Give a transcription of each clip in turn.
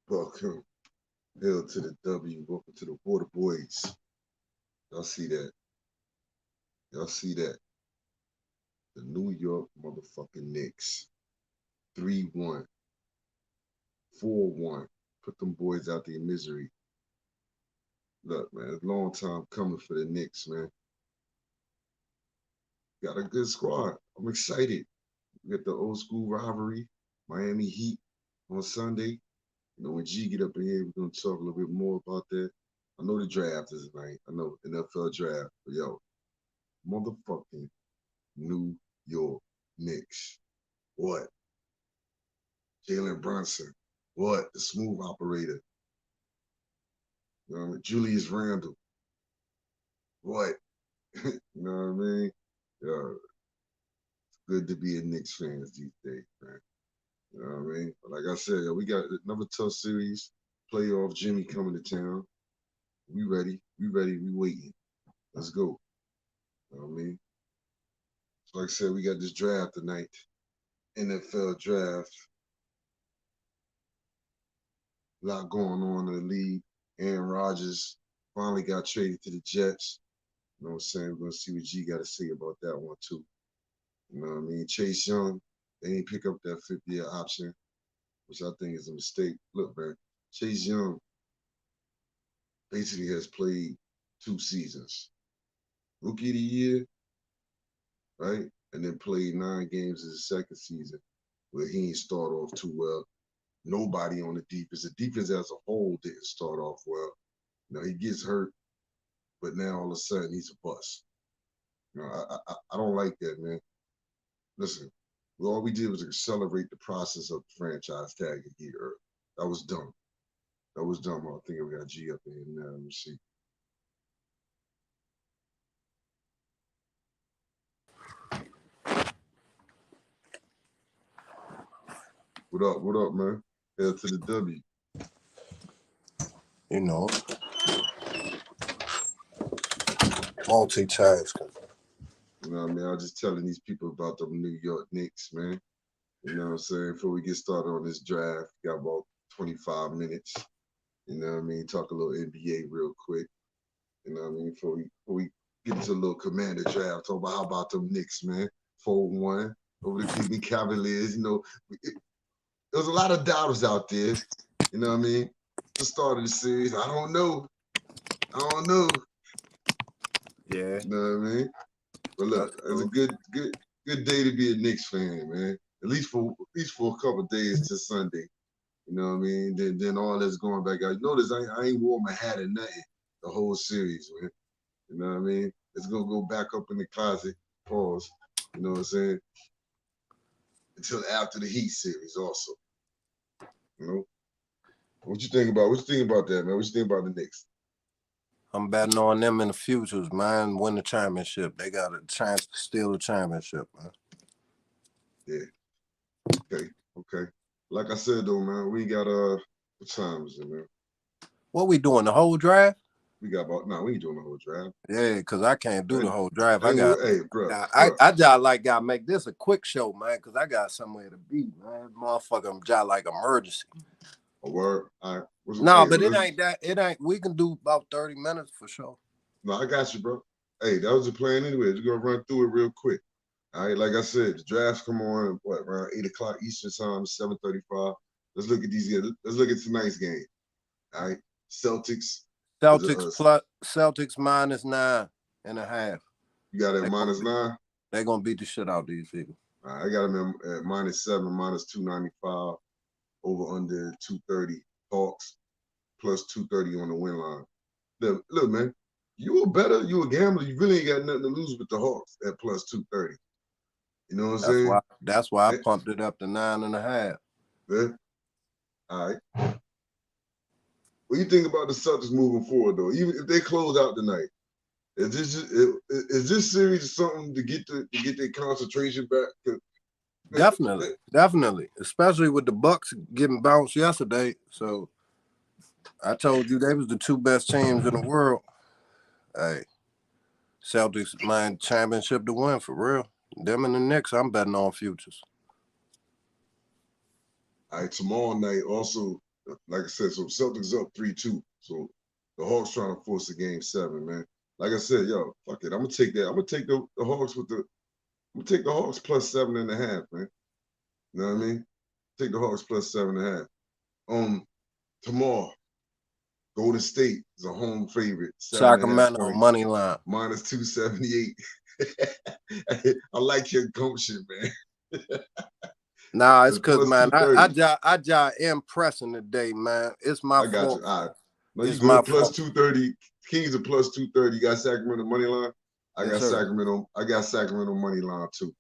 Welcome. Hail to the W. Welcome to the Water Boys. Y'all see that? Y'all see that? The New York motherfucking Knicks. 3-1. 4-1. Put them boys out their misery. Look, man, it's a long time coming for the Knicks, man. Got a good squad. I'm excited. We got the old school rivalry, Miami Heat on Sunday. You know, when G get up in here, we're going to talk a little bit more about that. I know the draft is tonight. I know NFL draft. But, yo, motherfucking New York Knicks. What? Jalen Brunson. What? The smooth operator. Julius Randle. What? You know what I mean? Yeah. It's good to be a Knicks fans these days, man. You know what I mean? But like I said, we got another tough series. Playoff Jimmy coming to town. We ready. We ready. We waiting. Let's go. You know what I mean? So like I said, we got this draft tonight. NFL draft. A lot going on in the league. Aaron Rodgers finally got traded to the Jets. You know what I'm saying? We're going to see what G got to say about that one, too. You know what I mean? Chase Young, they didn't pick up that 5th-year option, which I think is a mistake. Look, man, Chase Young basically has played 2 seasons. Rookie of the year, right? And then played 9 games in his second season where he didn't start off too well. Nobody on the defense. The defense as a whole didn't start off well. You know, he gets hurt, but now all of a sudden he's a bust. You know, I don't like that, man. Listen, all we did was accelerate the process of the franchise tag a year early. That was dumb. That was dumb. I think we got G up in here now. Let me see. What up? What up, man? Hail to the W. You know, multitasking. You know what I mean? I was just telling these people about the New York Knicks, man. You know what I'm saying? Before we get started on this draft, got about 25 minutes. You know what I mean? Talk a little NBA real quick. You know what I mean? Before we get into a little Commander draft, talk about how about them Knicks, man? 4-1 over the Cleveland Cavaliers. You know, there was a lot of doubters out there. You know what I mean? The start of the series, I don't know. Yeah. You know what I mean? But look, it's a good day to be a Knicks fan, man. At least for a couple of days to Sunday. You know what I mean? Then all that's going back out. You notice I ain't wore my hat or nothing the whole series, man. You know what I mean? It's gonna go back up in the closet. Pause. You know what I'm saying? Until after the Heat series, also. You know? What you think about that, man? What you think about the Knicks? I'm betting on them in the futures, man. Win the championship. They got a chance to steal the championship, man. Yeah. Okay. Like I said though, man, we got what time is it, man? What we doing? The whole draft? We got about we ain't doing the whole draft. Yeah, because I can't do the whole draft. Hey, bro. I just gotta make this a quick show, man, because I got somewhere to be, man. Motherfucker, I'm just like emergency. A word. All right. But it ain't that. It ain't. We can do about 30 minutes for sure. No, I got you, bro. Hey, that was the plan anyway. We're gonna run through it real quick. All right, like I said, the drafts come on around 8 o'clock Eastern time, 7:35. Let's look at these. Let's look at tonight's game. All right, Celtics Celtics minus 9.5. You got it at -9. They're gonna beat the shit out of these people. All right, I got them at -7, -295, over under 230. Hawks plus 230 on the win line. Look, man, you a gambler. You really ain't got nothing to lose with the Hawks at plus 230. You know what I'm saying? That's why I pumped it up to 9.5. Yeah. All right. What do you think about the Celtics moving forward, though? Even if they close out tonight, is this series something to get their concentration back? Definitely, especially with the Bucks getting bounced yesterday. So I told you they was the 2 best teams in the world. Hey, Celtics, my championship to win for real. Them and the Knicks, I'm betting on futures. All right, tomorrow night also Like I said, so Celtics up 3-2. So the Hawks trying to force a game 7, man. Like I said, yo, fuck it. I'm gonna take that. I'm gonna take the Hawks with the. I'm gonna take the Hawks plus 7.5, man. You know what I mean? Take the Hawks plus 7.5. Tomorrow, Golden State is a home favorite, 7.5 Sacramento points, money line. minus 278. I like your gumption, man. Nah, it's It's cause plus man, 230. I just impressing today, man. It's my I got fault. you. All right. No, you It's my good. Plus fault. 230. Kings are plus 230. You got Sacramento money line. I Yes, got sir. Sacramento. I got Sacramento money line too.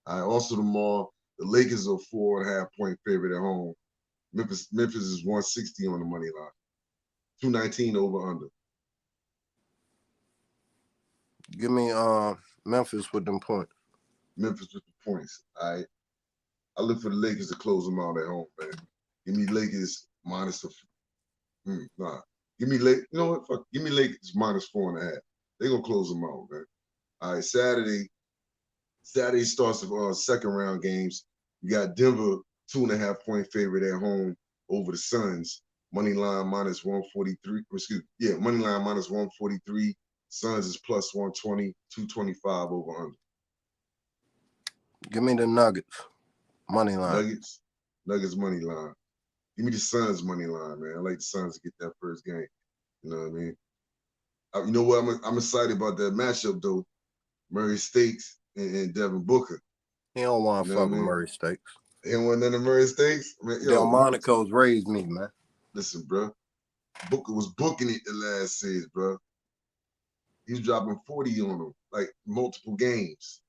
All right. Also tomorrow, the Lakers are 4.5 point favorite at home. Memphis is 160 on the money line. 219 over under. Give me Memphis with them points. Memphis with the points. All right. I look for the Lakers to close them out at home, man. Give me Lakers minus the. Nah. Give me Lake. You know what? Fuck. Give me Lakers minus 4.5. They're gonna close them out, man. All right. Saturday starts the second round games. You got Denver 2.5 point favorite at home over the Suns. Money line minus 143. Excuse me. Yeah, money line minus 143. Suns is plus 120. 225 over under. Give me the Nuggets money line. Nuggets money line. Give me the Suns money line, man. I like the Suns to get that first game. You know what I mean? You know what? I'm excited about that matchup though. Murray Stakes and Devin Booker. He don't want You to know fuck what I with mean? Murray Stakes. He don't want none of Murray Stakes. Man, Delmonico's raised me, man. Listen, bro. Booker was booking it the last series, bro. He was dropping 40 on them, like multiple games.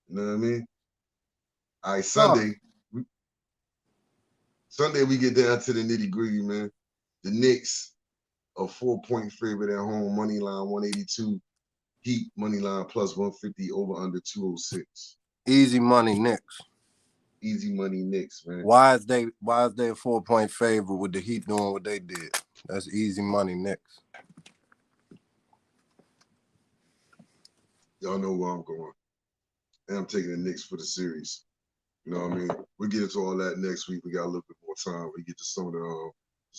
You know what I mean? All right, Oh, Sunday we get down to the nitty gritty, man. The Knicks a 4 point favorite at home, money line 182. Heat money line plus 150 over under 206. easy money Knicks. Easy money Knicks, man. Why is they a 4-point favorite with the Heat doing what they did? That's easy money Knicks. Y'all know where I'm going. And I'm taking the Knicks for the series. You know what I mean? We'll get into all that next week. We got a little bit more time. We get to some of the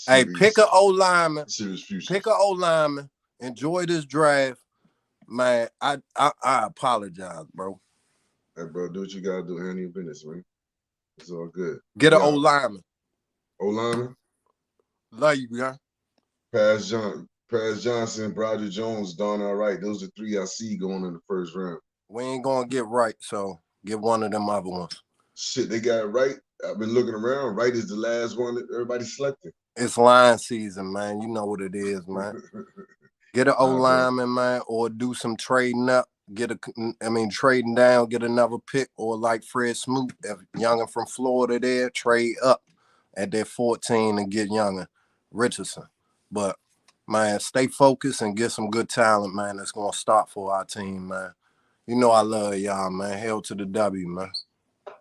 Hey, series. pick a O lineman. Series futures. Pick a O lineman. Enjoy this draft. Man, I apologize, bro. Hey, bro, do what you gotta do. Handle your business, man. It's all good. Get an O lineman. O lineman. Love you, guy. Paz Johnson, Broderick Jones, Darnell Wright. Those are 3 I see going in the first round. We ain't gonna get right, so get one of them other ones. Shit, they got it right. I've been looking around. Right is the last one that everybody selected. It's line season, man. You know what it is, man. Get an O lineman, man, or do some trading up. Trading down, get another pick, or like Fred Smoot, if Younger from Florida there, trade up at that 14 and get Younger, Richardson. But man, stay focused and get some good talent, man. That's gonna start for our team, man. You know I love y'all, man. Hell to the W, man.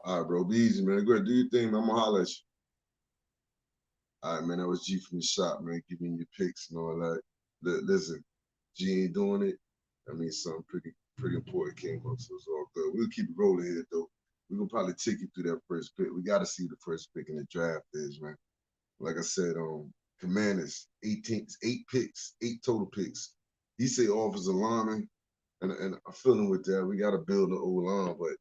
All right, bro. Be easy, man. Go ahead, do your thing, man. I'm gonna holler at you. All right, man. That was G from the shop, man. Give me your picks and all that. Listen, G ain't doing it. I mean, something pretty important came up, so it's all good. We'll keep it rolling here, though. We're gonna probably take you through that first pick. We gotta see the first pick in the draft is, man. Like I said, Commanders, 8 picks, 8 total picks. He say offensive lineman, and I'm feeling with that. We gotta build an O line, but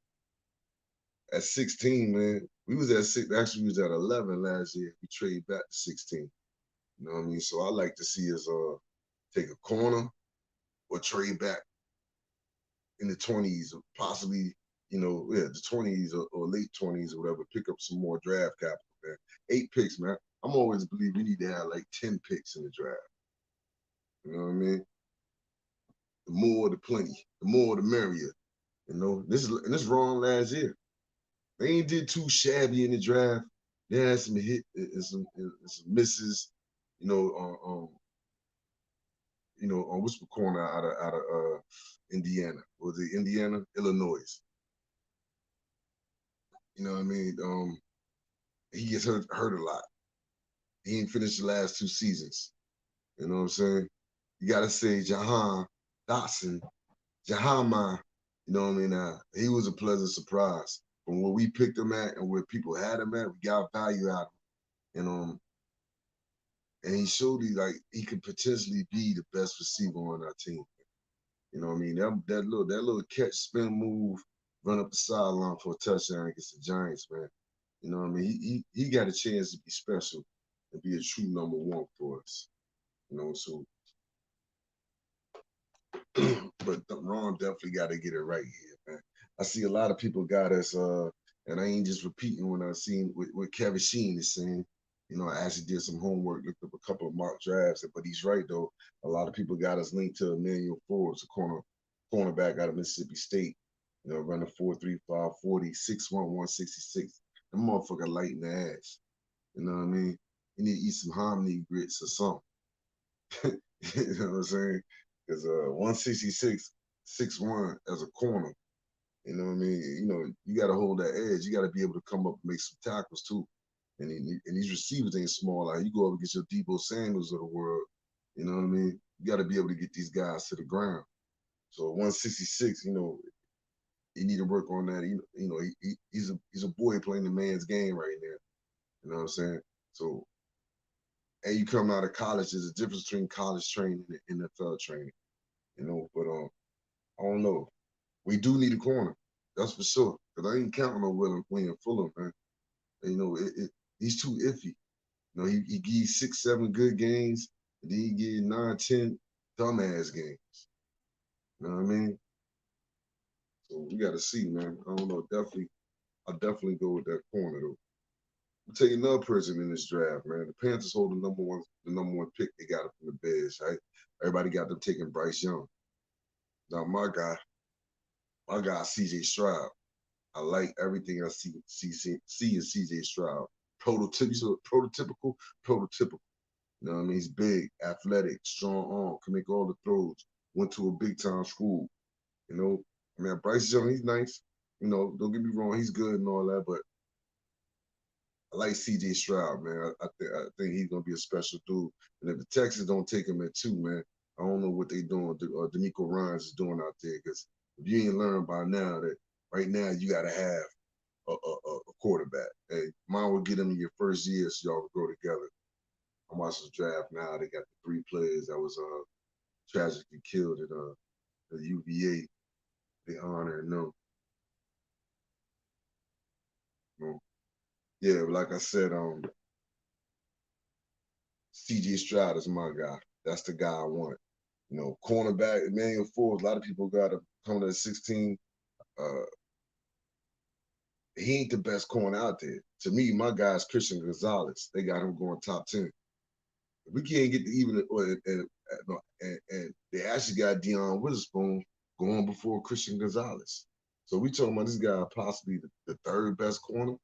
at 16, man, we was at 6. Actually, we was at 11 last year. We trade back to 16. You know what I mean? So I like to see us take a corner or trade back in the 20s, or possibly, the 20s or late 20s or whatever, pick up some more draft capital, man. 8 picks, man. I'm always believe we need to have like 10 picks in the draft. You know what I mean? The more, the plenty. The more, the merrier. You know, this wrong last year. They ain't did too shabby in the draft. They had some hit and some misses. On what's the corner out of Indiana? Was it Indiana? Illinois. You know what I mean? He gets hurt a lot. He ain't finished the last 2 seasons. You know what I'm saying? You gotta say Jahan Dotson, Jahama. You know what I mean? He was a pleasant surprise from where we picked him at and where people had him at. We got value out of him. And and he showed he could potentially be the best receiver on our team. You know what I mean? That little catch spin move, run up the sideline for a touchdown against the Giants, man. You know what I mean? He got a chance to be special and be a true number one for us. You know, so but Ron definitely got to get it right here, man. I see a lot of people got us, and I ain't just repeating when I seen what Kevin Sheen is saying. You know, I actually did some homework, looked up a couple of mock drafts, but he's right though. A lot of people got us linked to Emmanuel Forbes, a cornerback out of Mississippi State. You know, running 4.35 40, 6'1", 166. The motherfucker light in the ass. You know what I mean? You need to eat some hominy grits or something. You know what I'm saying? Because 166, 6'1" as a corner. You know what I mean? You know, you got to hold that edge. You got to be able to come up and make some tackles too. And these receivers ain't small. Like you go up against your Debo Samuels of the world. You know what I mean? You got to be able to get these guys to the ground. So 166, you know, you need to work on that. He's a boy playing the man's game right now. You know what I'm saying? So, and you come out of college, there's a difference between college training and NFL training. You know, but I don't know. We do need a corner. That's for sure. Because I ain't counting on William Fuller, man. And, you know, he's too iffy. You know, he gives 6, 7 good games, and then he gives 9, 10 dumbass games. You know what I mean? So we got to see, man. I don't know. I'll definitely go with that corner though. I'll tell you another person in this draft, man. The Panthers hold the number one pick. They got it from the Bears, right? Everybody got them taking Bryce Young. Now my guy, C.J. Stroud. I like everything I see in C.J. Stroud. Prototypical. You know what I mean? He's big, athletic, strong arm, can make all the throws. Went to a big time school. You know, I mean, Bryce Young, he's nice. You know, don't get me wrong, he's good and all that, but I like C.J. Stroud, man. I think he's gonna be a special dude. And if the Texans don't take him at 2, man, I don't know what they doing. D'Amico Ryans is doing out there. Because if you ain't learned by now that right now you got to have a quarterback. Hey, mine will get him in your first year, so y'all will grow together. I'm watching the draft now. They got the 3 players that was tragically killed at the UVA. They honoring them. You know? Yeah, like I said, C.J. Stroud is my guy. That's the guy I want. You know, cornerback Emmanuel Forbes. A lot of people got him coming at 16. Uh, he ain't the best corner out there. To me, my guy's Christian Gonzalez. They got him going top 10. If we can't get to even, and they actually got Deion Witherspoon going before Christian Gonzalez. So we talking about this guy possibly the 3rd best corner.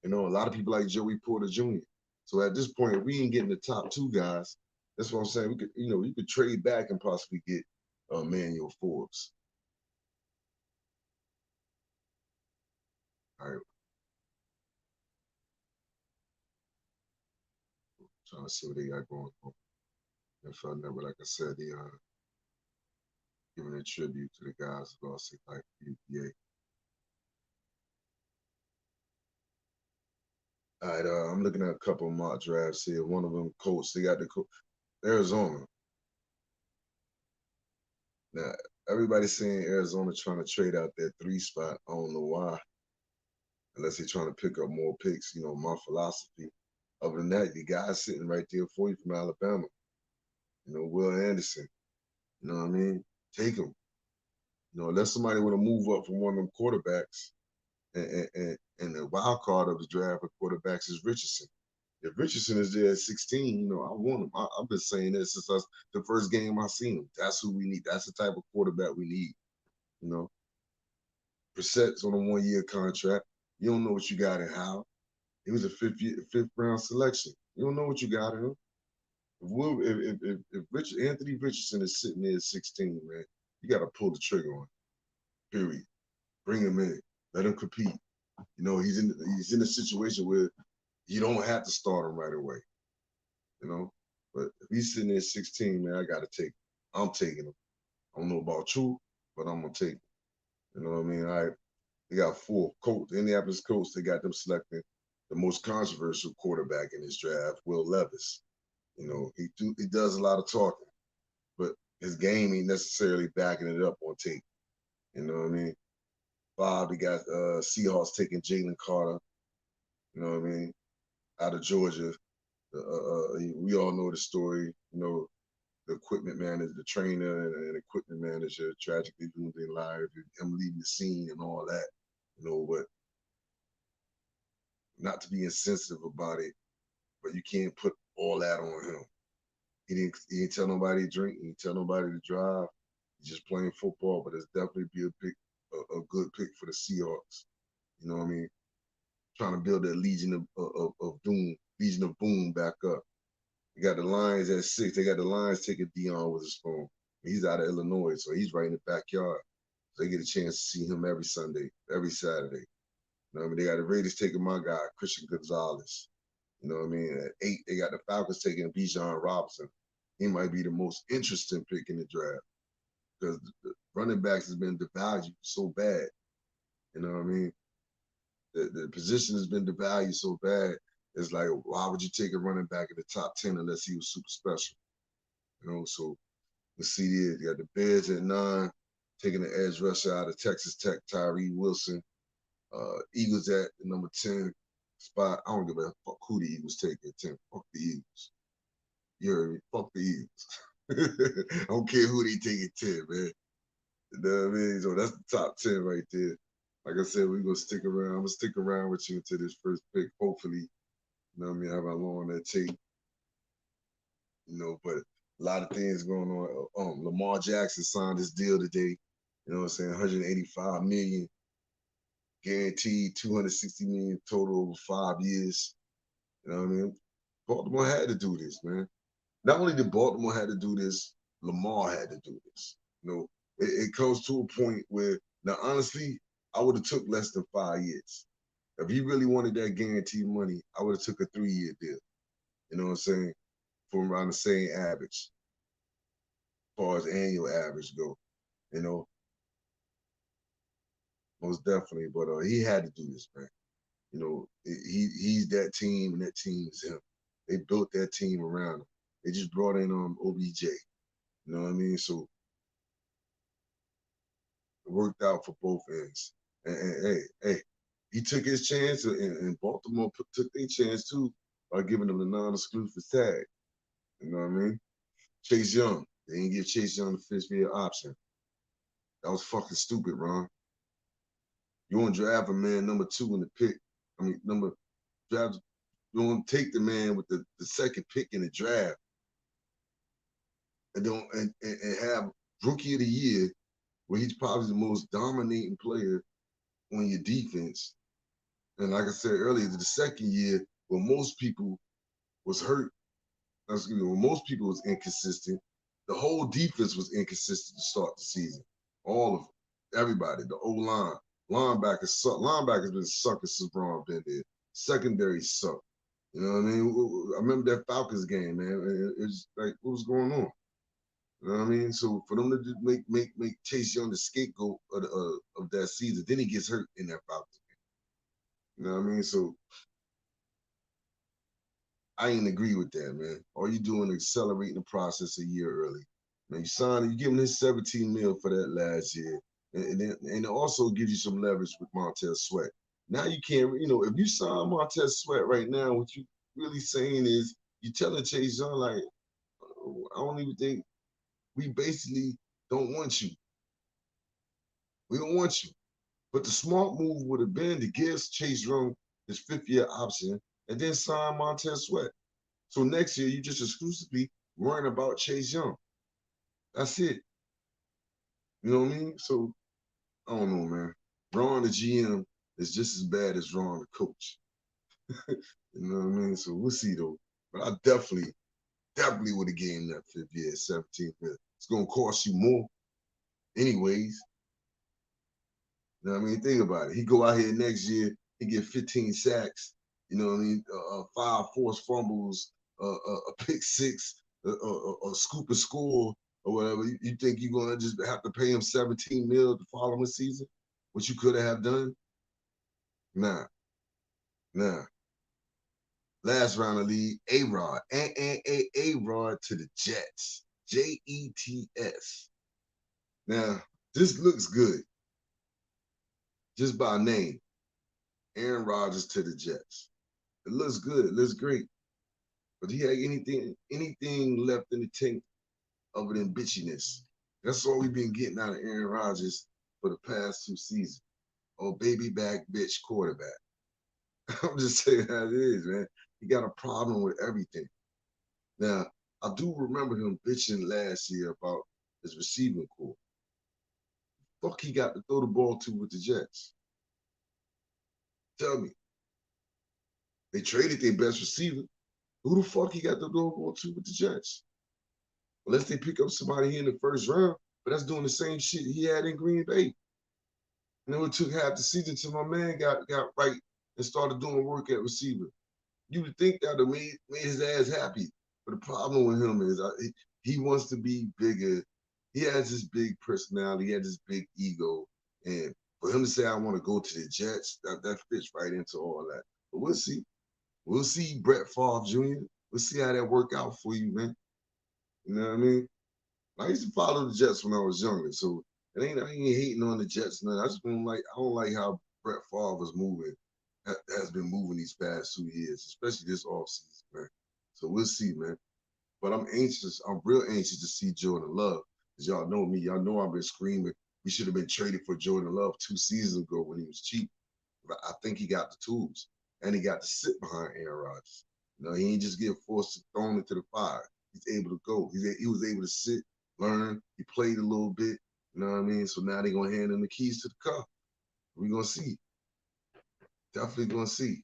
You know, a lot of people like Joey Porter Jr. So at this point, if we ain't getting the top 2 guys, that's what I'm saying. We could, you could trade back and possibly get Emmanuel Forbes. All right, trying to see what they got going on. If I never, like I said, they giving a tribute to the guys who lost their life for UVA. All right, I'm looking at a couple of mock drafts here. One of them, Colts. They got Arizona. Now, everybody's saying Arizona trying to trade out that 3 spot. I don't know why, unless they're trying to pick up more picks. You know, my philosophy. Other than that, the guy's sitting right there for you from Alabama. You know, Will Anderson. You know what I mean? Take him. You know, unless somebody want to move up from one of them quarterbacks, and the wild card of the draft of quarterbacks is Richardson. If Richardson is there at 16, you know, I want him. I've been saying this since the first game I seen him. That's who we need. That's the type of quarterback we need. You know, Brissett's on a 1-year contract. You don't know what you got in how. He was a 5th round selection. You don't know what you got in him. If Anthony Richardson is sitting there at 16, man, you got to pull the trigger on him. Period. Bring him in. Let him compete. You know, he's in a situation where you don't have to start him right away. You know, but if he's sitting there at 16, man, I got to take him. I'm taking him. I don't know about you, but I'm gonna take him. You know what I mean? They got 4 Colts, Indianapolis Colts. They got them selecting the most controversial quarterback in this draft, Will Levis. He does a lot of talking, but his game ain't necessarily backing it up on tape. You know what I mean? Bob, he got Seahawks taking Jalen Carter. You know what I mean? Out of Georgia. We all know the story. The equipment manager, the trainer, and equipment manager tragically losing their life, and him leaving the scene and all that. But not to be insensitive about it, but you can't put all that on him. He didn't tell nobody to drink. He didn't tell nobody to drive. He's just playing football, but it's definitely be a good pick for the Seahawks. You know what I mean? Trying to build that Legion of Doom, Legion of Boom back up. You got the Lions at 6. They got the Lions taking Dion with his phone. He's out of Illinois, so he's right in the backyard. So they get a chance to see him every Sunday, every Saturday. You know what I mean? They got the Raiders taking my guy, Christian Gonzalez. You know what I mean? At 8, they got the Falcons taking Bijan Robinson. He might be the most interesting pick in the draft because the running backs has been devalued so bad. You know what I mean? The position has been devalued so bad. It's like, why would you take a running back in the top 10 unless he was super special? So let's see there. You got the Bears at 9, taking the edge rusher out of Texas Tech, Tyree Wilson. Eagles at the number 10 spot. I don't give a fuck who the Eagles take at 10. Fuck the Eagles. You heard me? Fuck the Eagles. I don't care who they take at 10, man. You know what I mean? So that's the top 10 right there. Like I said, we're going to stick around. I'm going to stick around with you until this first pick, hopefully. You know what I mean? How long that take. But a lot of things going on. Lamar Jackson signed his deal today. You know what I'm saying? 185 million guaranteed, 260 million total over 5 years. You know what I mean? Baltimore had to do this, man. Not only did Baltimore had to do this, Lamar had to do this. It comes to a point where now, honestly, I would have took less than 5 years. If he really wanted that guaranteed money, I would have took a 3-year deal. You know what I'm saying? From around the same average, as far as annual average go. You know, most definitely. But he had to do this, man. He's that team, and that team is him. They built that team around him. They just brought in OBJ. You know what I mean? So it worked out for both ends. And hey, he took his chance, and Baltimore took their chance too by giving them the non-exclusive tag. You know what I mean? Chase Young. They didn't give Chase Young the 5th-year option. That was fucking stupid, Ron. You want to draft a man number 2 in the pick. Draft. You want to take the man with the second pick in the draft, and don't and have rookie of the year, where he's probably the most dominating player on your defense. And like I said earlier, the second year, where most people was hurt, when most people was inconsistent, the whole defense was inconsistent to start the season. All of them, everybody, the O-line, linebackers suck. Linebackers been sucking since Braun been there. Secondary suck. You know what I mean? I remember that Falcons game, man. It's like, what was going on? You know what I mean? So for them to just make Chase Young the scapegoat of that season, then he gets hurt in that Falcons game. You know what I mean? So I ain't agree with that, man. All you doing is accelerating the process a year early. Man, you give him his 17 mil for that last year. And it also gives you some leverage with Montez Sweat. Now you can't, if you sign Montez Sweat right now, what you really saying is you telling Chase Young, like, I don't even think we basically don't want you. We don't want you. But the smart move would have been to give Chase Young his 5th-year option and then sign Montez Sweat. So next year, you just exclusively worrying about Chase Young. That's it. You know what I mean? So, I don't know, man. Ron, the GM, is just as bad as Ron, the coach. You know what I mean? So we'll see, though. But I definitely would have gained that 5th year, 17th year. It's going to cost you more anyways. You know what I mean? Think about it. He go out here next year, he get 15 sacks, you know what I mean? 5 forced fumbles, a pick 6, a scoop and score, or whatever. You think you're going to just have to pay him 17 mil the following season? What you could have done? Nah. Last round of the league, A-Rod. A-Rod to the Jets. Jets. Now, this looks good. Just by name. Aaron Rodgers to the Jets. It looks good. It looks great. But he had anything left in the tank other than bitchiness. That's all we've been getting out of Aaron Rodgers for the past 2 seasons. Oh, baby back bitch quarterback. I'm just saying how it is, man. He got a problem with everything. Now, I do remember him bitching last year about his receiving core. Fuck he got to throw the ball to with the Jets. Tell me. They traded their best receiver. Who the fuck he got to throw the ball to with the Jets? Unless they pick up somebody here in the first round, but that's doing the same shit he had in Green Bay. And then it took half the season till my man got right and started doing work at receiver. You would think that would have made his ass happy. But the problem with him is he wants to be bigger. He has this big personality. He has this big ego. And for him to say, I want to go to the Jets, that fits right into all that. But we'll see. We'll see Brett Favre Jr. We'll see how that work out for you, man. You know what I mean? I used to follow the Jets when I was younger, so I ain't hating on the Jets. Now I don't like how Brett Favre was moving, has been moving these past 2 years, especially this offseason, man. So we'll see, man. But I'm anxious. I'm real anxious to see Jordan Love. As y'all know me, y'all know I've been screaming. We should have been traded for Jordan Love 2 seasons ago when he was cheap. But I think he got the tools, and he got to sit behind Aaron Rodgers. You know, he ain't just get forced thrown into the fire. He's able to go. He was able to sit, learn. He played a little bit. You know what I mean? So now they're gonna hand him the keys to the car. We're gonna see. Definitely gonna see.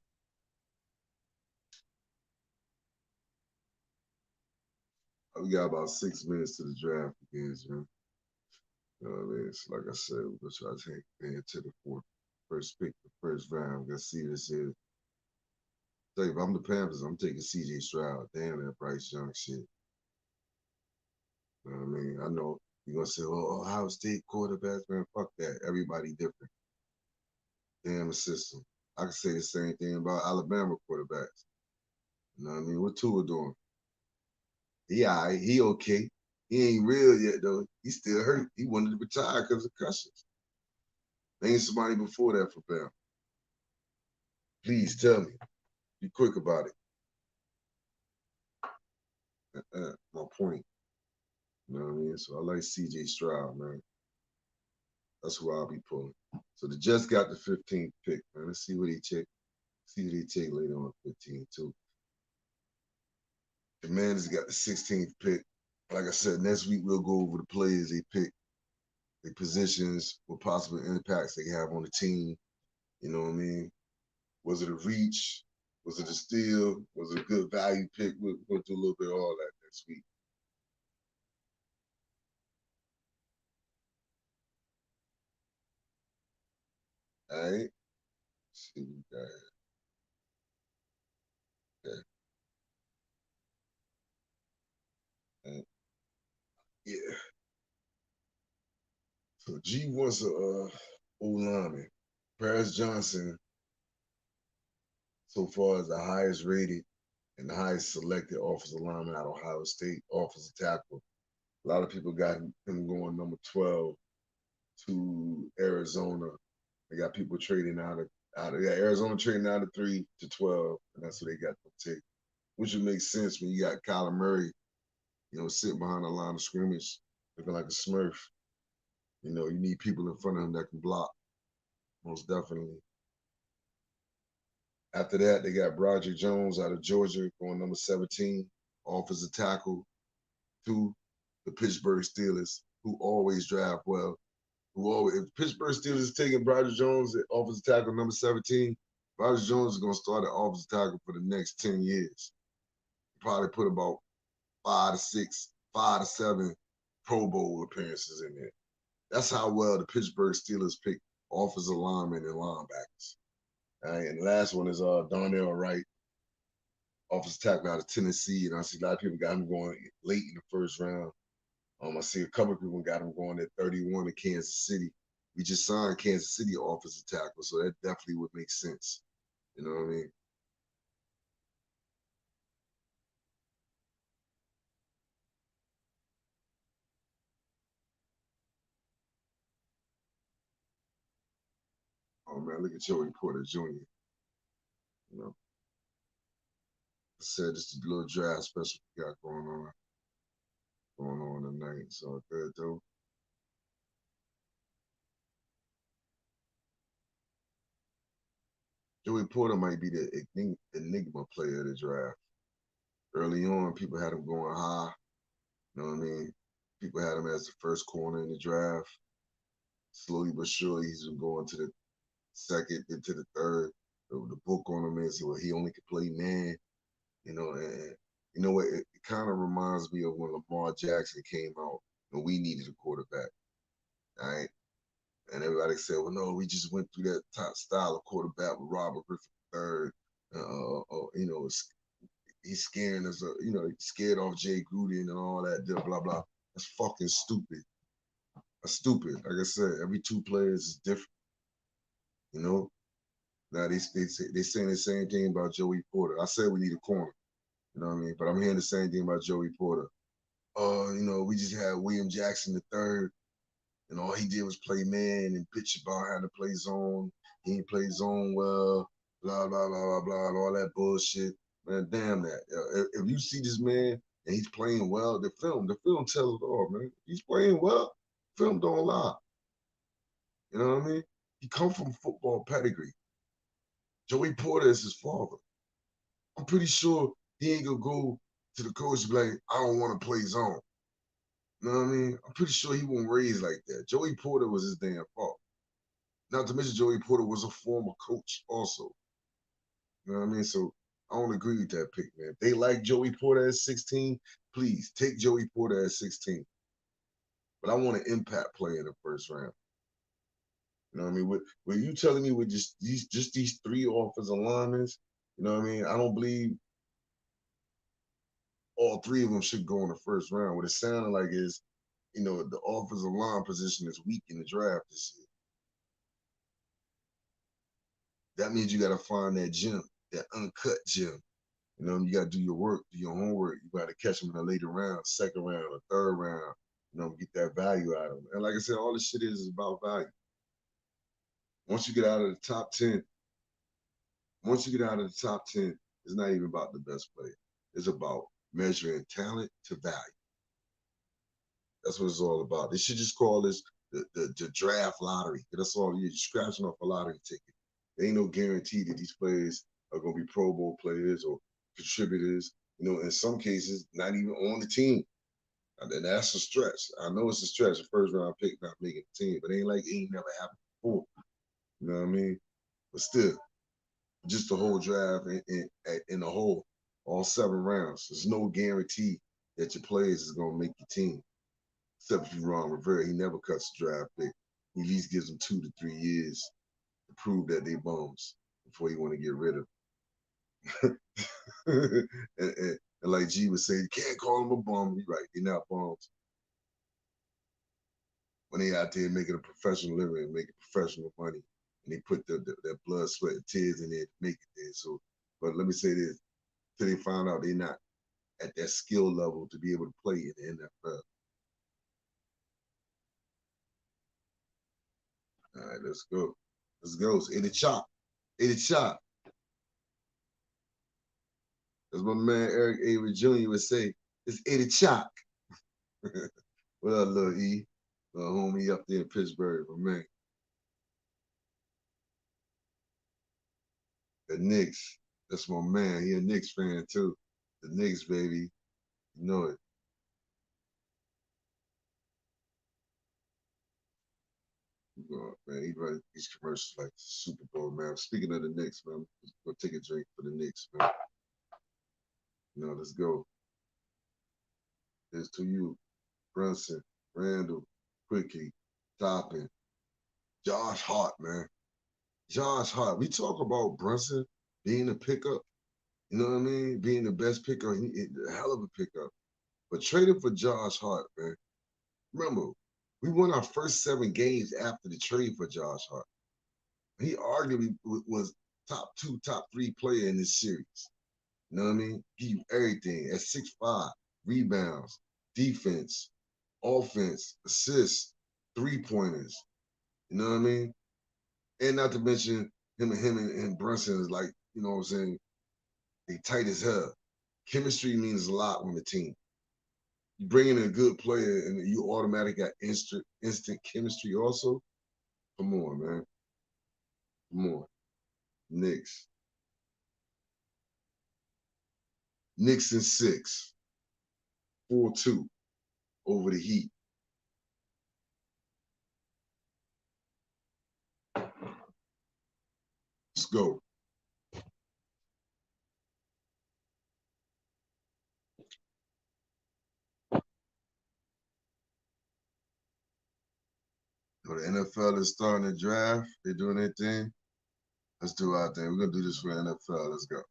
We got about 6 minutes to the draft begins, man. You know what I mean? It's like I said, we're gonna try to take into the first pick, the first round. We're gonna see this here. Tell you, if I'm the Panthers, I'm taking CJ Stroud. Damn that Bryce Young shit. You know what I mean? I know you're gonna say, "Oh, Ohio State quarterbacks, man, fuck that. Everybody different. Damn the system." I can say the same thing about Alabama quarterbacks. You know what I mean? What Tua doing? He all right. He okay. He ain't real yet though. He still hurt. He wanted to retire because of concussions. There ain't somebody before that for Bama. Please tell me. Be quick about it. My point. You know what I mean? So I like CJ Stroud, man. That's who I'll be pulling. So the Jets got the 15th pick, man. Let's see what he take. See what he take later on 15 too. The man has got the 16th pick. Like I said, next week we'll go over the players they pick, their positions, what possible impacts they have on the team. You know what I mean? Was it a reach? Was it a steal? Was it a good value pick? We'll do a little bit of all that next week. All right. Let's see what we got here. Okay. Yeah. So G wants a O-lineman. Paris Johnson, so far, is the highest rated and the highest selected offensive lineman at Ohio State, offensive tackle. A lot of people got him going number 12 to Arizona. They got people trading Arizona trading out of 3 to 12, and that's what they got to take. Which would make sense when you got Kyler Murray, sitting behind the line of scrimmage, looking like a smurf. You need people in front of him that can block, most definitely. After that, they got Broderick Jones out of Georgia going number 17, offensive tackle, to the Pittsburgh Steelers, who always draft well. If Pittsburgh Steelers is taking Broderick Jones at offensive tackle number 17, Broderick Jones is going to start at offensive tackle for the next 10 years. Probably put about 5 to 6, 5 to 7 Pro Bowl appearances in there. That's how well the Pittsburgh Steelers pick offensive linemen and linebackers. All right, and the last one is Darnell Wright, offensive tackle out of Tennessee. And I see a lot of people got him going late in the first round. I see a couple of people got him going at 31 in Kansas City. We just signed Kansas City offensive tackle, so that definitely would make sense. You know what I mean? Oh man, look at Joey Porter Jr. You know, I said this is a little draft special we got going on tonight. So good though. Joey Porter might be the enigma player of the draft. Early on, people had him going high. You know what I mean? People had him as the first corner in the draft. Slowly but surely, he's been going to the second, into the third. The book on him is, well, he only could play man. You know, and you know what? It kind of reminds me of when Lamar Jackson came out and we needed a quarterback. All right. And everybody said, well, no, we just went through that top style of quarterback with Robert Griffin III. You know, he's scaring us, you know, he's scared off Jay Gruden and all that, blah, blah. That's fucking stupid. That's stupid. Like I said, every two players is different, you know? Now they saying the same thing about Joey Porter. I said we need a corner, you know what I mean? But I'm hearing the same thing about Joey Porter. You know, we just had William Jackson the third, and all he did was play man and bitch about how to play zone. He didn't play zone well, blah, blah, blah, blah, blah, and all that bullshit. Man, damn that. If you see this man and he's playing well, the film tells it all, man. He's playing well, film don't lie. You know what I mean? He come from football pedigree. Joey Porter is his father. I'm pretty sure he ain't gonna go to the coach and be like, I don't want to play zone. You know what I mean? I'm pretty sure he won't raise like that. Joey Porter was his damn fault. Not to mention Joey Porter was a former coach also. You know what I mean? So I don't agree with that pick, man. If they like Joey Porter at 16, please take Joey Porter at 16. But I want an impact player in the first round. You know what I mean? What you telling me with just these three offensive linemen, you know what I mean? I don't believe all three of them should go in the first round. What it sounded like is, you know, the offensive line position is weak in the draft this year. That means you got to find that gem, that uncut gem. You know, you got to do your work, do your homework. You got to catch them in a later round, second round, or third round. You know, get that value out of them. And like I said, all this shit is about value. Once you get out of the top 10, once you get out of the top 10, it's not even about the best player. It's about measuring talent to value. That's what it's all about. They should just call this the draft lottery. That's all you're scratching off a lottery ticket. There ain't no guarantee that these players are going to be Pro Bowl players or contributors. You know, in some cases, not even on the team. And that's a stretch. I know it's a stretch. A first round pick not making the team, but it ain't like it ain't never happened before. You know what I mean? But still, just the whole draft in the whole, all 7 rounds. There's no guarantee that your players is gonna make your team. Except if you're Ron Rivera, he never cuts a draft pick. He at least gives them 2 to 3 years to prove that they bums before you want to get rid of them. And like G would say, you can't call them a bum. You're right, they're not bums. When they out there making a professional living and making professional money, and they put their blood, sweat, and tears in there to make it there. So, but let me say this: till they find out they're not at that skill level to be able to play in the NFL. All right, let's go. Let's go. It's 8 o'clock. 8 o'clock. As my man Eric Avery Jr. would say, it's 8 o'clock. What up, little E? Little homie up there in Pittsburgh, my man. The Knicks. That's my man. He a Knicks fan too. The Knicks, baby. You know it. Man, he run these commercials like the Super Bowl, man. Speaking of the Knicks, man, let's go take a drink for the Knicks, man. You know, let's go. Here's to you, Brunson, Randall, Quickie, Toppin, Josh Hart, man. Josh Hart. We talk about Brunson being a pickup. You know what I mean? Being the best pickup, a hell of a pickup. But trading for Josh Hart, man. Remember, we won our first 7 games after the trade for Josh Hart. He arguably was top 2, top 3 player in this series. You know what I mean? Give you everything at 6'5", rebounds, defense, offense, assists, 3-pointers. You know what I mean? And not to mention him and Brunson is like, you know what I'm saying, they tight as hell. Chemistry means a lot on the team. You bring in a good player and you automatically got instant chemistry also. Come on, man. Come on. Knicks. Knicks in 6. 4-2 over the Heat. Let's go. So the NFL is starting to draft. They're doing their thing. Let's do our thing. We're gonna do this for the NFL. Let's go.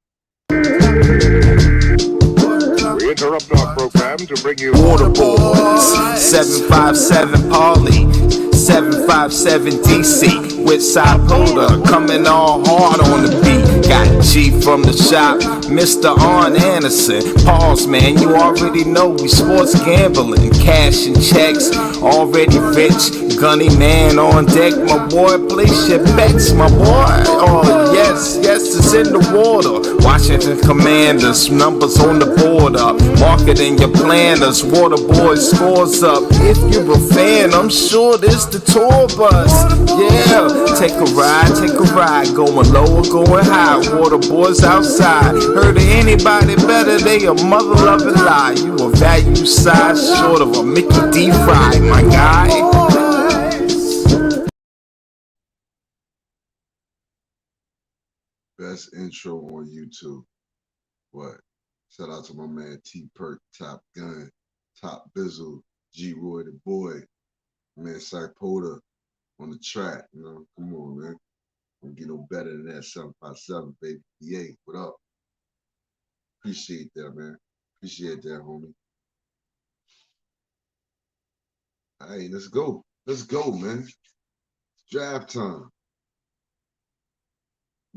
We interrupt our program to bring you Water Boys, 757 Parley, 757 DC, with Sapoda coming all hard on the beat. Got G from the shop, Mr. Arn Anderson. Pause, man, you already know we sports gambling, cash and checks, already rich. Gunny man on deck, my boy, place your bets, my boy. Oh yes, it's in the water. Washington Commanders, numbers on the board up. Marketing your planners, Water Boys scores up. If you're a fan, I'm sure this the tour bus. Yeah, take a ride, going low or going high. Water Boys outside. Heard of anybody better? They a mother loving lie. You a value size short of a Mickey D. Fry, my guy. Best intro on YouTube. What? Shout out to my man T Perk, Top Gun, Top Bizzle, G Roy the Boy, man Sapoda on the track. You know, come on, man. Don't get no better than that 757, baby. BA, what up? Appreciate that, man. Appreciate that, homie. All right, let's go. Let's go, man. Draft time.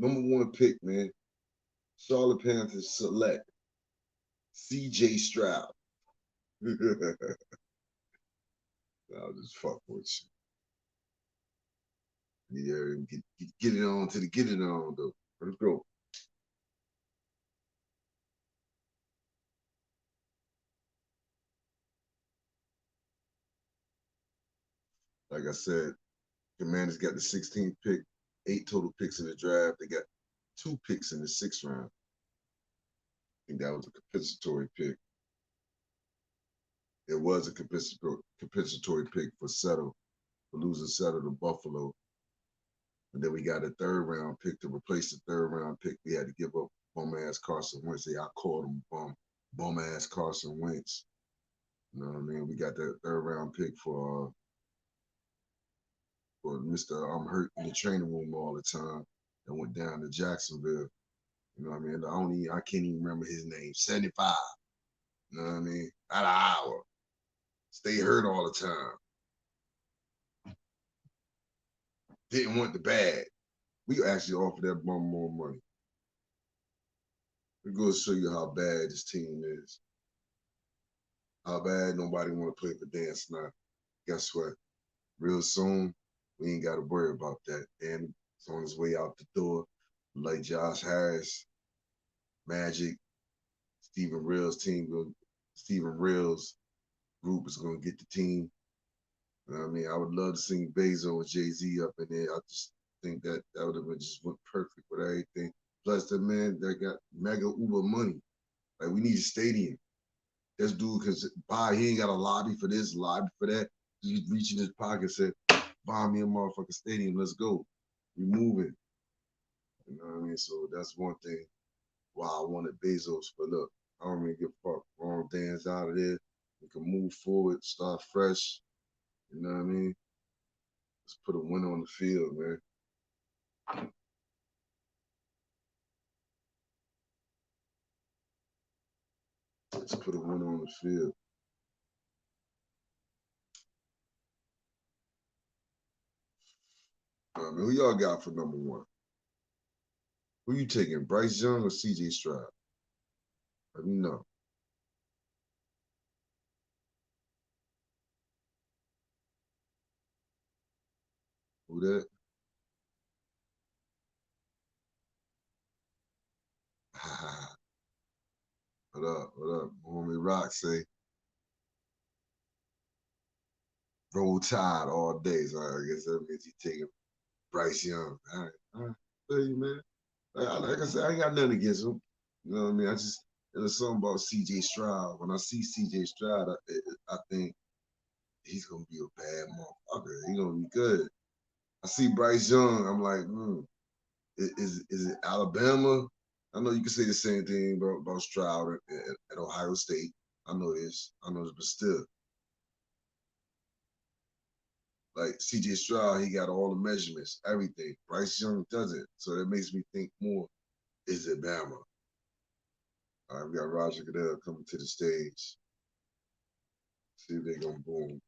#1 pick, man. Charlotte Panthers select CJ Stroud. I'll just fuck with you. Yeah, get it on to the get it on though. Let's go. Like I said, Commanders got the 16th pick, 8 total picks in the draft. They got 2 picks in the 6th round. I think that was a compensatory pick. It was a compensatory pick for Settle, for losing Settle to Buffalo. And then we got a 3rd round pick to replace the 3rd round pick. We had to give up bum ass Carson Wentz. I called him bum ass Carson Wentz. You know what I mean? We got that 3rd round pick for Mr. I'm hurt in the training room all the time that went down to Jacksonville. You know what I mean? I can't even remember his name. 75. You know what I mean? Out of Iowa. Stay hurt all the time. Didn't want the bag. We actually offered that bum more money. We're going to show you how bad this team is. How bad nobody want to play for Dan Snyder. Guess what? Real soon, we ain't got to worry about that. And it's on his way out the door. Like Josh Harris, Magic, Stephen Reel's group is going to get the team. You know what I mean? I would love to see Bezos and Jay-Z up in there. I just think that would have been just went perfect with everything. Plus, the man that got mega uber money. Like, we need a stadium. This dude can buy, he ain't got a lobby for this, lobby for that. He reach in his pocket and said, buy me a motherfucking stadium, let's go. We moving. You know what I mean? So that's one thing why I wanted Bezos. But look, I don't really give a fuck. Ron Dan's out of there. We can move forward, start fresh. You know what I mean? Let's put a win on the field, man. Let's put a win on the field. I mean, who y'all got for #1? Who you taking, Bryce Young or CJ Stroud? Let me know. Who that? What up? What up? Homie Rock say, roll tide all day. So I guess that means he taking Bryce Young. All right. Feel you, man. Like I said, I ain't got nothing against him. You know what I mean? There's something about C.J. Stroud. When I see C.J. Stroud, I think he's gonna be a bad motherfucker. He's gonna be good. I see Bryce Young. I'm like, is it Alabama? I know you can say the same thing about Stroud at Ohio State. I know this, but still, like C.J. Stroud, he got all the measurements, everything. Bryce Young doesn't, so that makes me think more. Is it Bama? All right, we got Roger Goodell coming to the stage. See if they're gonna boom.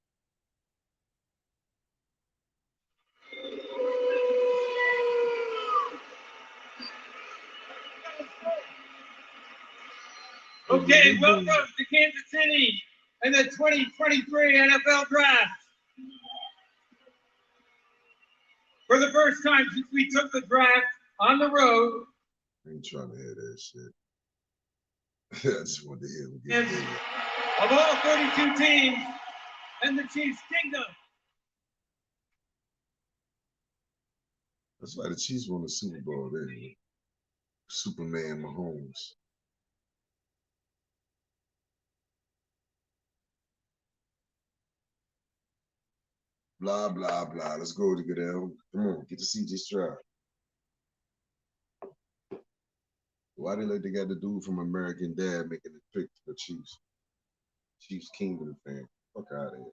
Okay, welcome to Kansas City and the 2023 NFL Draft. For the first time since we took the draft on the road. I ain't trying to hear that shit. I just want to hear him get bigger. Of all 32 teams and the Chiefs' kingdom. That's why the Chiefs won the Super Bowl then. Superman Mahomes. Blah, blah, blah. Let's go to Goodell. Come on, get to C.J. Stroud. Why they like they got the dude from American Dad making the pick for Chiefs? Chiefs Kingdom fan. Fuck out of here.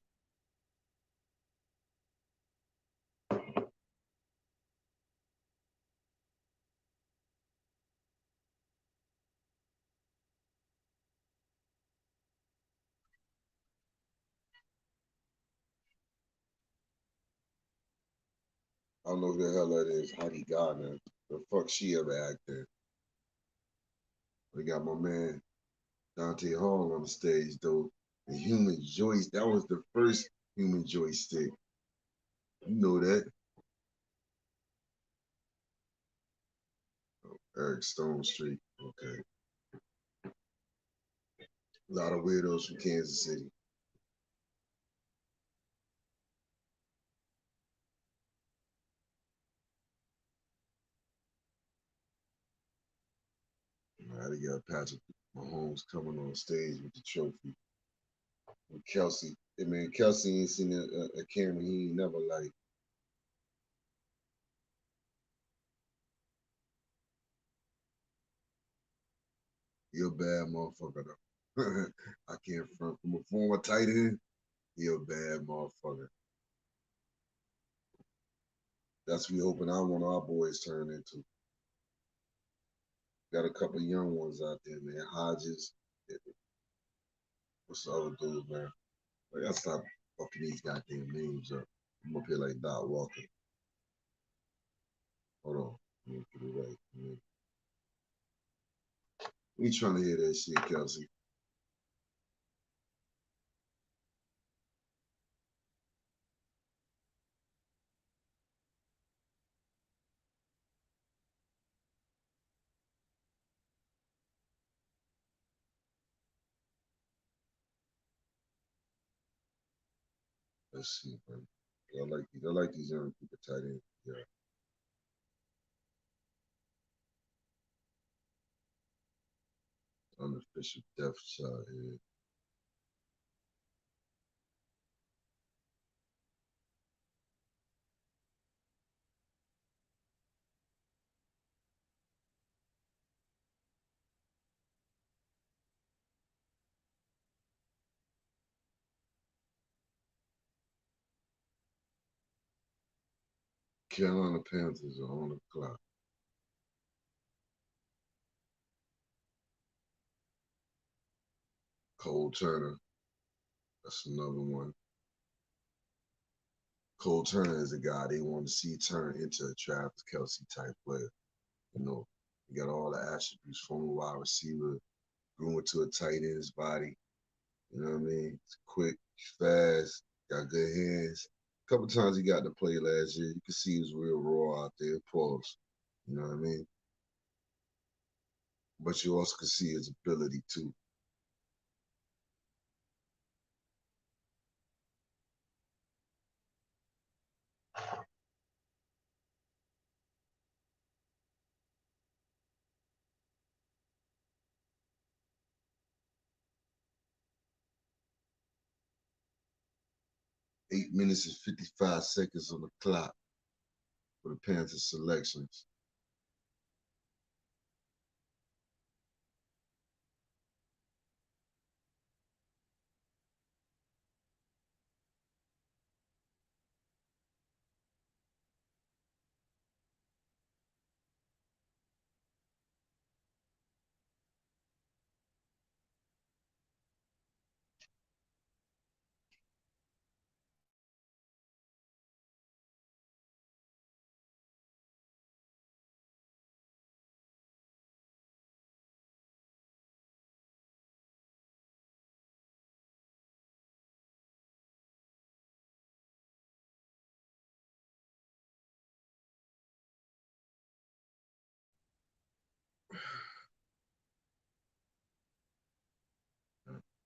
I don't know who the hell that is. Heidi Gardner. The fuck she ever acted. We got my man Dante Hall on the stage though. The human joystick. That was the first human joystick. You know that. Oh, Eric Stone Street. Okay. A lot of weirdos from Kansas City. Now they got Patrick Mahomes coming on stage with the trophy. With Kelsey. I mean, Kelsey ain't seen a camera he ain't never liked. You're a bad motherfucker though. I can't front from a former tight end. You're a bad motherfucker. That's what we hoping I want our boys turn into. Got a couple young ones out there, man. Hodges. What's the other dude, man? I gotta stop fucking these goddamn names up. I'm up here like Doc Walker. Hold on. Let me get it right. Man. We trying to hear that shit, Kelsey. Let's see, man. I like these young people tight end. Yeah. Unofficial depth shot here. Carolina Panthers are on the clock. Cole Turner. That's another one. Cole Turner is a guy they want to see turn into a Travis Kelsey type player. You know, he got all the attributes from a wide receiver, grew into a tight end's body. You know what I mean? He's quick, fast, got good hands. A couple times he got to play last year. You can see he was real raw out there. Pause. You know what I mean? but you also can see his ability too. Eight minutes and 55 seconds on the clock for the Panthers selections.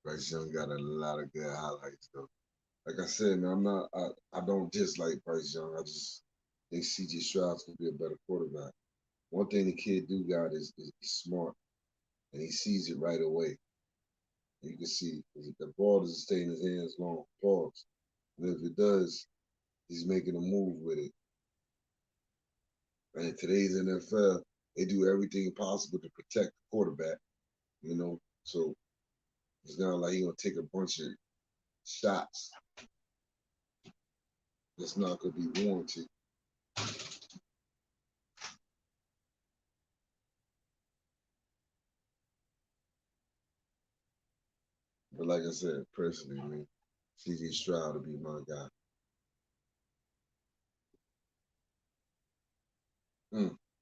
Bryce Young got a lot of good highlights though. Like I said, man, I don't dislike Bryce Young. I just think CJ Stroud's gonna be a better quarterback. One thing the kid do got is he's smart and he sees it right away. You can see if the ball doesn't stay in his hands long, pause. And if it does, he's making a move with it. And in today's NFL, they do everything possible to protect the quarterback, you know. So it's not like he's gonna take a bunch of shots that's not gonna be warranted. But like I said, personally, man, CJ Stroud to be my guy.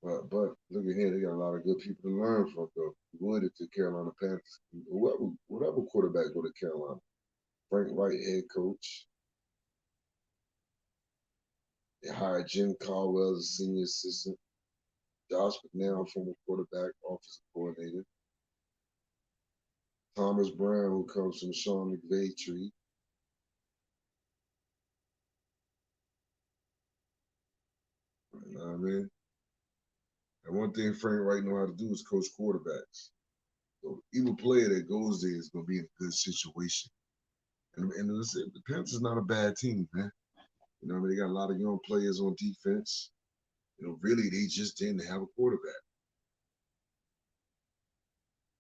But look at here, they got a lot of good people to learn from though. Would if the Carolina Panthers, whatever quarterback go to Carolina. Frank Wright, head coach. They hired Jim Caldwell as senior assistant. Josh McNeil, former quarterback, offensive coordinator. Thomas Brown, who comes from Sean McVay tree. You know what I mean? And one thing Frank Wright know how to do is coach quarterbacks. So either player that goes there is going to be in a good situation. And listen, the Panthers not a bad team, man. You know what I mean? They got a lot of young players on defense. You know, really, they just didn't have a quarterback.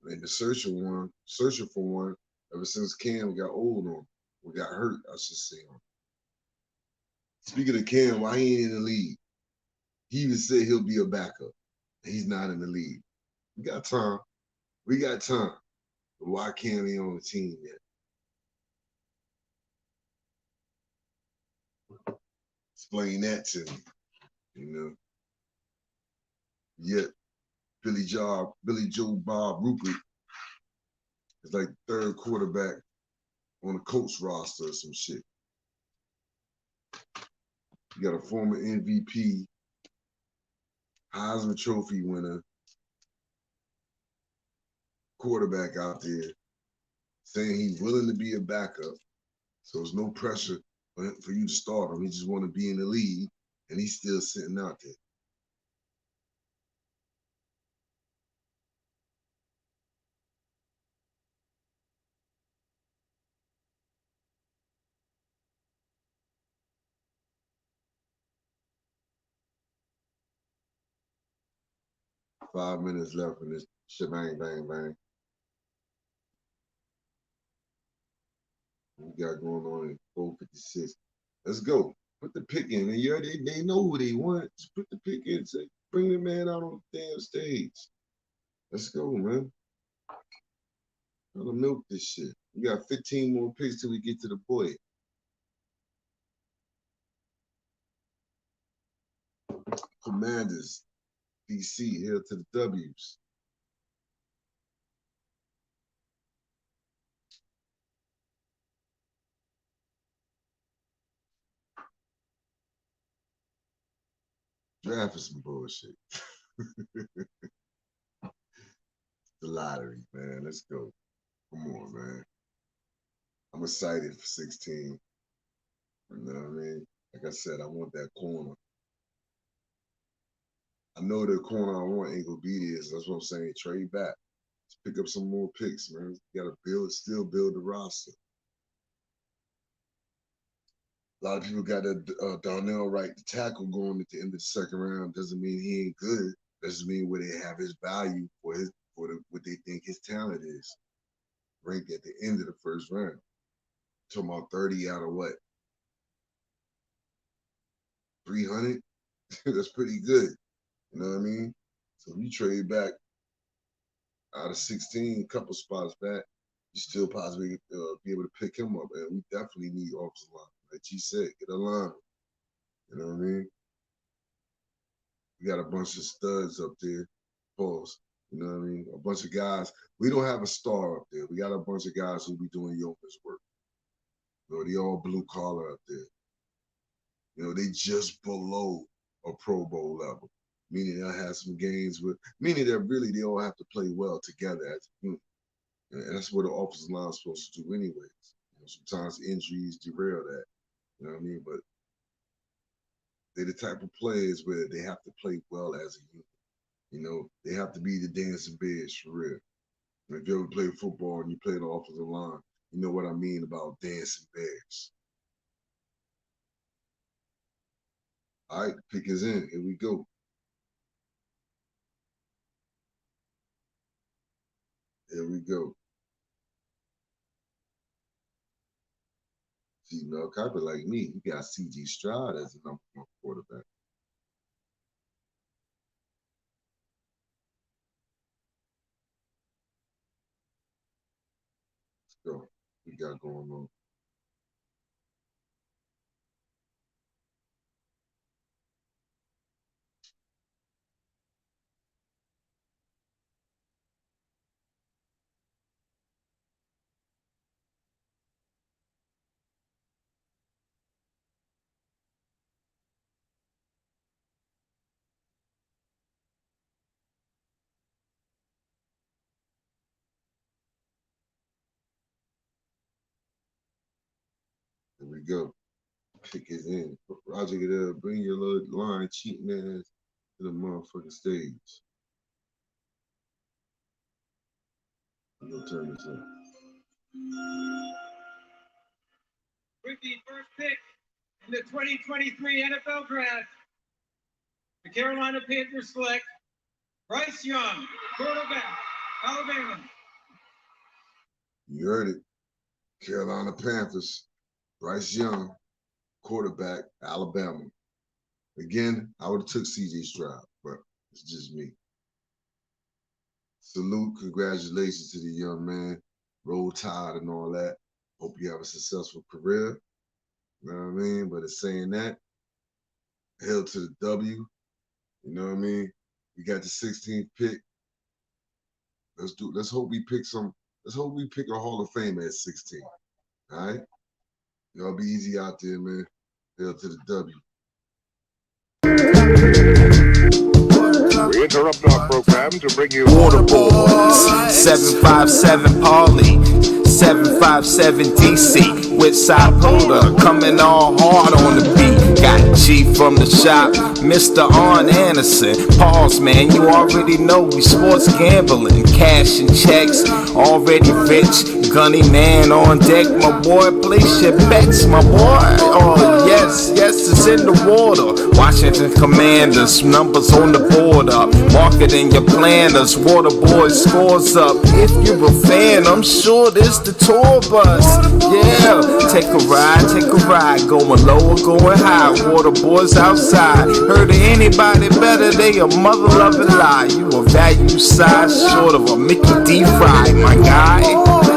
And the searching for one, ever since Cam got old on, or got hurt, I should say. Speaking of Cam, why he ain't in the league? He even said he'll be a backup. He's not in the league. We got time. We got time. But why Cam ain't on the team yet? Explain that to me. You know. Yet Billy Joe Bob Rupert is like the third quarterback on the Colts roster or some shit. You got a former MVP, Heisman Trophy winner, quarterback out there saying he's willing to be a backup. So there's no pressure for you to start him. He just want to be in the league, and he's still sitting out there. Five minutes left in this shebang, bang, bang. We got going on at 4:56. Let's go. Put the pick in. And yeah, they know who they want. Just put the pick in. Say, bring the man out on the damn stage. Let's go, man. Gotta milk this shit. We got 15 more picks till we get to the boy. Commanders, DC, here to the W's. Draft is some bullshit. the lottery, man. Let's go. Come on, man. I'm excited for 16. You know what I mean? Like I said, I want that corner. I know the corner I want ain't gonna be this. That's what I'm saying. Trade back. Let's pick up some more picks, man. You gotta still build the roster. A lot of people got that Darnell Wright, the tackle, going at the end of the second round. Doesn't mean he ain't good. Doesn't mean where they have his value for what they think his talent is. Ranked at the end of the first round. Talking about 30 out of what? 300? That's pretty good. You know what I mean? So if you trade back out of 16, a couple spots back, you still possibly be able to pick him up. And we definitely need offensive line. Like G said, get a line. You know what I mean? We got a bunch of studs up there. Pause. You know what I mean? A bunch of guys. We don't have a star up there. We got a bunch of guys who be doing yeoman's work. You know, they all blue collar up there. You know, they just below a Pro Bowl level. Meaning they'll have some games meaning that really they all have to play well together as a unit. And that's what the offensive line is supposed to do anyways. You know, sometimes injuries derail that. You know what I mean? But they're the type of players where they have to play well as a unit. You know, they have to be the dancing bears for real. And if you ever play football and you play the offensive line, you know what I mean about dancing bears. All right, the pick is in. Here we go. Here we go. See, Mel Kiper like me, you got C.J. Stroud as a number one quarterback. Let's go. What we got going on? Here we go. Pick is in. Roger, bring your little line cheating ass to the motherfucking stage. I'm gonna turn this up. With the first pick in the 2023 NFL Draft, the Carolina Panthers select Bryce Young, quarterback, Alabama. You heard it. Carolina Panthers, Bryce Young, quarterback, Alabama. Again, I would have took C.J. Stroud, but it's just me. Salute, congratulations to the young man. Roll Tide and all that. Hope you have a successful career. You know what I mean? But it's saying that, hell to the W. You know what I mean? We got the 16th pick. Let's hope we pick a Hall of Fame at 16. All right? Y'all be easy out there, man. Hell to the W. We interrupt our program to bring you Waterboards, 757 Paulie, 757 DC, with Sapuda, coming all hard on the beat. Got G from the shop, Mr. Arn Anderson. Pause, man, you already know we sports gambling, cash and checks, already rich. Gunny man on deck, my boy, place your bets, my boy. Oh yes, it's in the water. Washington Commanders, numbers on the board up. Marketing your planners, water boys scores up. If you're a fan, I'm sure this the tour bus. Yeah, take a ride, going low or going high. Water boys outside. Heard of anybody better? They a mother loving lie. You a value size short of a Mickey D. Fry, my guy.